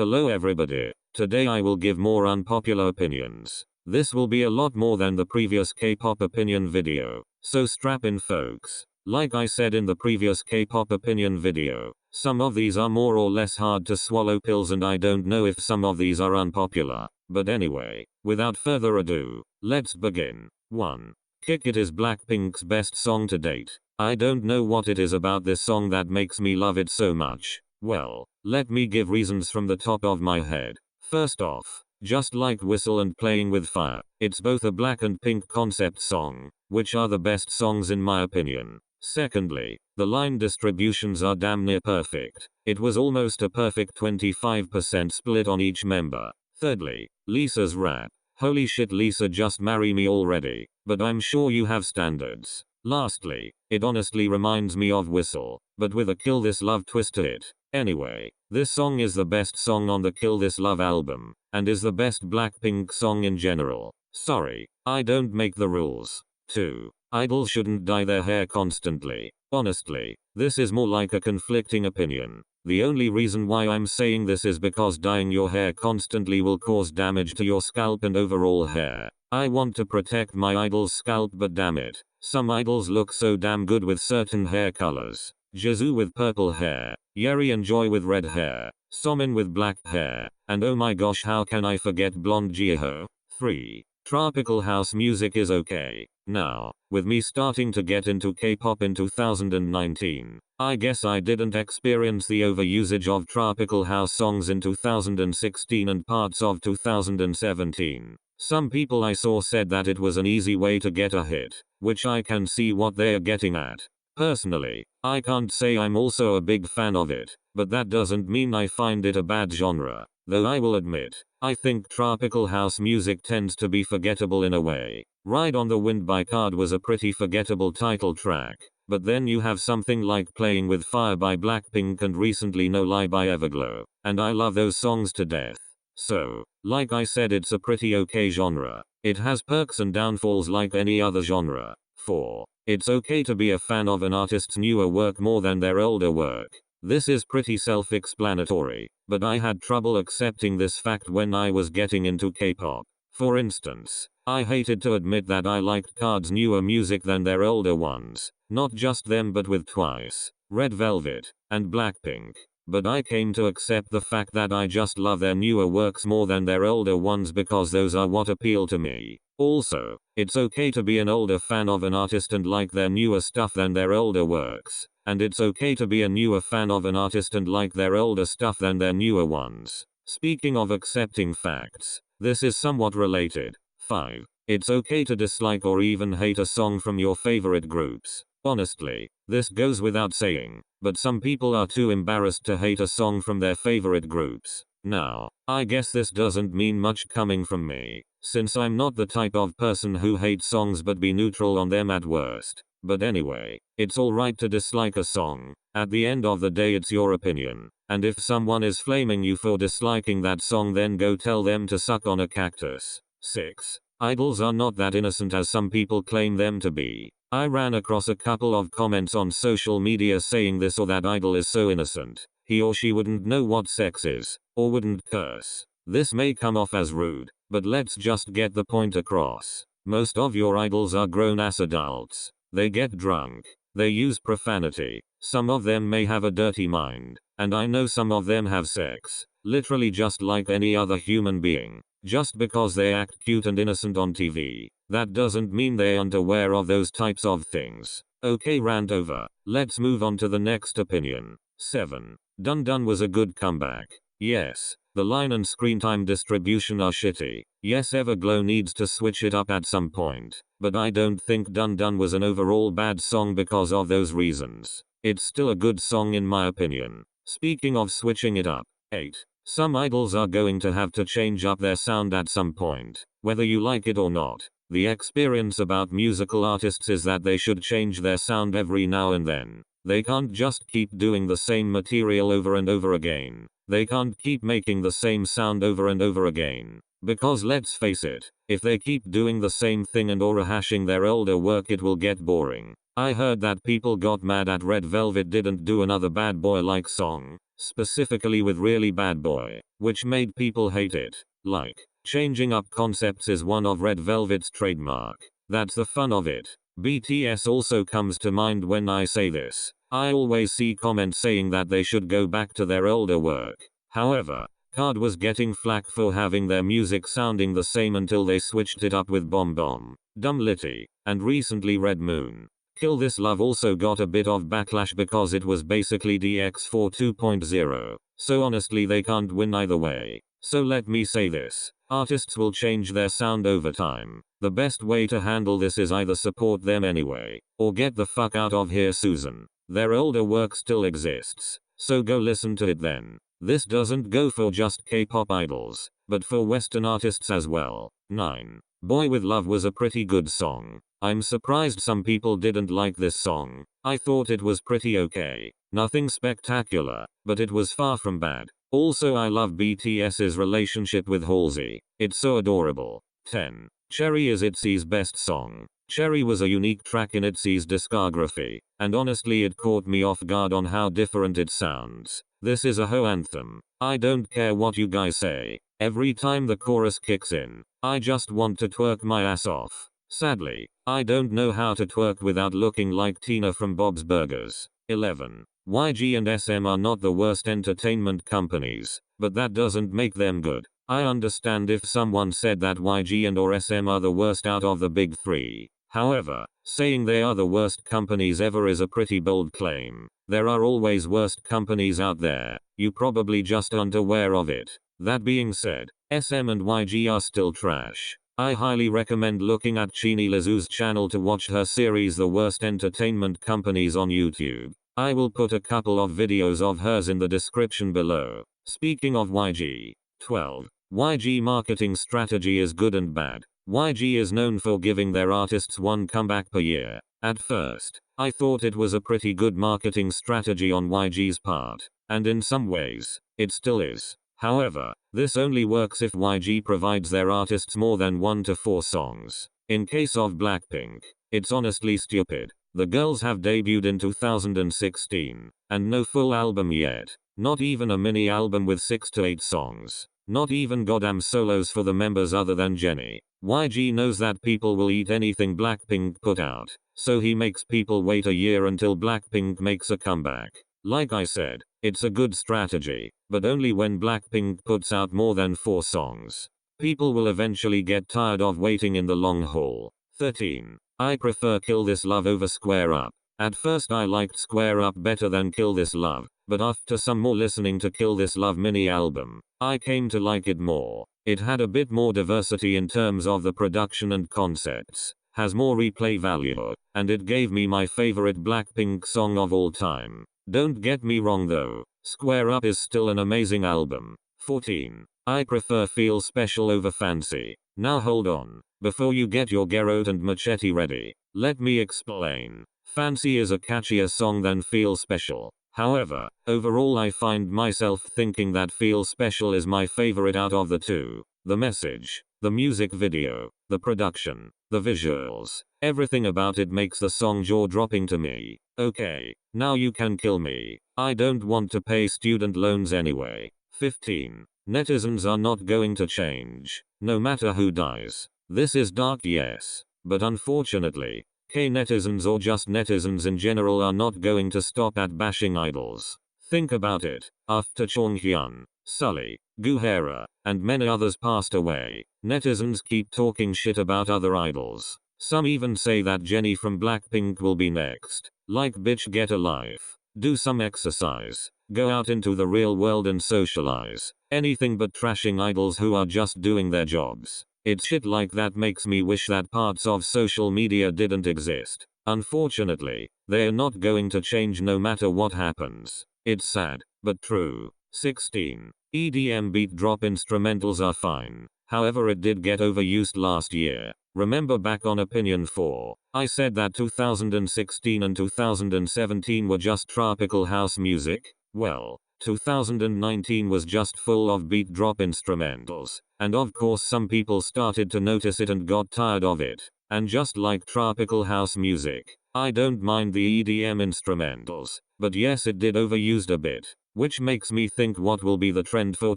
Hello everybody, today I will give more unpopular opinions. This will be a lot more than the previous K-pop opinion video, so strap in folks. Like I said in the previous K-pop opinion video, some of these are more or less hard to swallow pills and I don't know if some of these are unpopular. But anyway, without further ado, let's begin. 1. Kick It is Blackpink's best song to date. I don't know what it is about this song that makes me love it so much. Well, let me give reasons from the top of my head. First off, just like Whistle and Playing with Fire, it's both a Black and Pink concept song, which are the best songs in my opinion. Secondly, the line distributions are damn near perfect. It was almost a perfect 25% split on each member. Thirdly, Lisa's rap. Holy shit, Lisa, just marry me already, but I'm sure you have standards. Lastly, it honestly reminds me of Whistle, but with a Kill This Love twist to it. Anyway, this song is the best song on the Kill This Love album, and is the best Blackpink song in general. Sorry, I don't make the rules. 2. Idols shouldn't dye their hair constantly. Honestly, this is more like a conflicting opinion. The only reason why I'm saying this is because dyeing your hair constantly will cause damage to your scalp and overall hair. I want to protect my idol's scalp, but damn it, some idols look so damn good with certain hair colors. Jisoo with purple hair, Yeri and Joy with red hair, Somin with black hair, and oh my gosh, how can I forget blonde Jiho? 3. Tropical house music is okay. Now, with me starting to get into K-pop in 2019, I guess I didn't experience the overusage of tropical house songs in 2016 and parts of 2017. Some people I saw said that it was an easy way to get a hit, which I can see what they are getting at. Personally, I can't say I'm also a big fan of it, but that doesn't mean I find it a bad genre. Though I will admit, I think tropical house music tends to be forgettable in a way. Ride on the Wind by Card was a pretty forgettable title track, but then you have something like Playing with Fire by Blackpink and recently No Lie by Everglow, and I love those songs to death. So, like I said, it's a pretty okay genre. It has perks and downfalls like any other genre. 4. It's okay to be a fan of an artist's newer work more than their older work. This is pretty self-explanatory, but I had trouble accepting this fact when I was getting into K-pop. For instance, I hated to admit that I liked Card's newer music than their older ones. Not just them, but with Twice, Red Velvet, and Blackpink. But I came to accept the fact that I just love their newer works more than their older ones because those are what appeal to me. Also, it's okay to be an older fan of an artist and like their newer stuff than their older works. And it's okay to be a newer fan of an artist and like their older stuff than their newer ones. Speaking of accepting facts, this is somewhat related. 5. It's okay to dislike or even hate a song from your favorite groups. Honestly, this goes without saying, but some people are too embarrassed to hate a song from their favorite groups. Now, I guess this doesn't mean much coming from me, since I'm not the type of person who hates songs but be neutral on them at worst. But anyway, it's alright to dislike a song. At the end of the day, it's your opinion. And if someone is flaming you for disliking that song, then go tell them to suck on a cactus. 6. Idols are not that innocent as some people claim them to be. I ran across a couple of comments on social media saying this or that idol is so innocent, he or she wouldn't know what sex is, or wouldn't curse. This may come off as rude, but let's just get the point across. Most of your idols are grown-ass adults. They get drunk. They use profanity. Some of them may have a dirty mind. And I know some of them have sex. Literally just like any other human being. Just because they act cute and innocent on TV, that doesn't mean they aren't aware of those types of things. Okay, rant over. Let's move on to the next opinion. 7. Dun Dun was a good comeback. Yes, the line and screen time distribution are shitty. Yes, Everglow needs to switch it up at some point, but I don't think Dun Dun was an overall bad song because of those reasons. It's still a good song in my opinion. Speaking of switching it up. 8. Some idols are going to have to change up their sound at some point, whether you like it or not. The experience about musical artists is that they should change their sound every now and then. They can't just keep doing the same material over and over again. They can't keep making the same sound over and over again. Because let's face it, if they keep doing the same thing and or rehashing their older work, it will get boring. I heard that people got mad at Red Velvet didn't do another Bad Boy like song, specifically with Really Bad Boy, which made people hate it. Like, changing up concepts is one of Red Velvet's trademark. That's the fun of it. BTS also comes to mind when I say this. I always see comments saying that they should go back to their older work. However, Card was getting flack for having their music sounding the same until they switched it up with Bomb Bomb, Dumb Litty, and recently Red Moon. Kill This Love also got a bit of backlash because it was basically DX4 2.0, so honestly they can't win either way. So let me say this, artists will change their sound over time. The best way to handle this is either support them anyway, or get the fuck out of here Susan. Their older work still exists, so go listen to it then. This doesn't go for just K-pop idols, but for Western artists as well. 9. Boy With Love was a pretty good song. I'm surprised some people didn't like this song. I thought it was pretty okay. Nothing spectacular, but it was far from bad. Also I love BTS's relationship with Halsey. It's so adorable. 10. Cherry is ITZY's best song. Cherry was a unique track in ITZY's discography, and honestly it caught me off guard on how different it sounds. This is a hoe anthem. I don't care what you guys say. Every time the chorus kicks in, I just want to twerk my ass off. Sadly, I don't know how to twerk without looking like Tina from Bob's Burgers. 11. YG and SM are not the worst entertainment companies, but that doesn't make them good. I understand if someone said that YG and or SM are the worst out of the big three. However, saying they are the worst companies ever is a pretty bold claim. There are always worst companies out there, you probably just aren't aware of it. That being said, SM and YG are still trash. I highly recommend looking at Chaennie Lisoo's channel to watch her series The Worst Entertainment Companies on YouTube. I will put a couple of videos of hers in the description below. Speaking of YG. 12. YG marketing strategy is good and bad. YG is known for giving their artists one comeback per year. At first, I thought it was a pretty good marketing strategy on YG's part, and in some ways, it still is. However, this only works if YG provides their artists more than 1 to 4 songs. In case of Blackpink, it's honestly stupid. The girls have debuted in 2016, and no full album yet. Not even a mini album with 6 to 8 songs. Not even goddamn solos for the members other than Jennie. YG knows that people will eat anything Blackpink put out, so he makes people wait a year until Blackpink makes a comeback. Like I said, it's a good strategy, but only when Blackpink puts out more than 4 songs. People will eventually get tired of waiting in the long haul. 13. I prefer Kill This Love over Square Up. At first I liked Square Up better than Kill This Love, but after some more listening to Kill This Love mini album, I came to like it more. It had a bit more diversity in terms of the production and concepts, has more replay value, and it gave me my favorite Blackpink song of all time. Don't get me wrong though, Square Up is still an amazing album. 14. I prefer Feel Special over Fancy. Now hold on, before you get your Geralt and Machete ready, let me explain. Fancy is a catchier song than Feel Special. However, overall I find myself thinking that Feel Special is my favorite out of the two. The message, the music video, the production, the visuals, everything about it makes the song jaw-dropping to me. Okay, now you can kill me. I don't want to pay student loans anyway. 15. Netizens are not going to change, no matter who dies. This is dark, yes, but unfortunately, K-netizens or just netizens in general are not going to stop at bashing idols. Think about it, after Jonghyun, Sully, Guhera, and many others passed away, netizens keep talking shit about other idols. Some even say that Jennie from Blackpink will be next. Like bitch, get a life. Do some exercise. Go out into the real world and socialize. Anything but trashing idols who are just doing their jobs. It's shit like that makes me wish that parts of social media didn't exist. Unfortunately, they're not going to change no matter what happens. It's sad, but true. 16. EDM beat drop instrumentals are fine. However, it did get overused last year. Remember back on Opinion 4, I said that 2016 and 2017 were just tropical house music? Well, 2019 was just full of beat drop instrumentals, and of course some people started to notice it and got tired of it. And just like tropical house music, I don't mind the EDM instrumentals, but yes, it did overused a bit. Which makes me think, what will be the trend for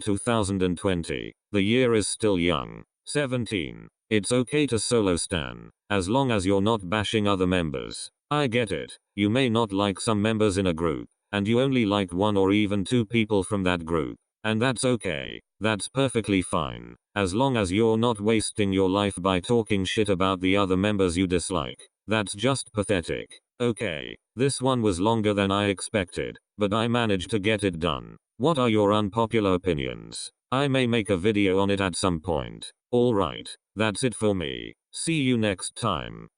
2020? The year is still young. 17. It's okay to solo stan, as long as you're not bashing other members. I get it. You may not like some members in a group, and you only like one or even two people from that group. And that's okay. That's perfectly fine. As long as you're not wasting your life by talking shit about the other members you dislike. That's just pathetic. Okay, this one was longer than I expected, but I managed to get it done. What are your unpopular opinions? I may make a video on it at some point. Alright, that's it for me. See you next time.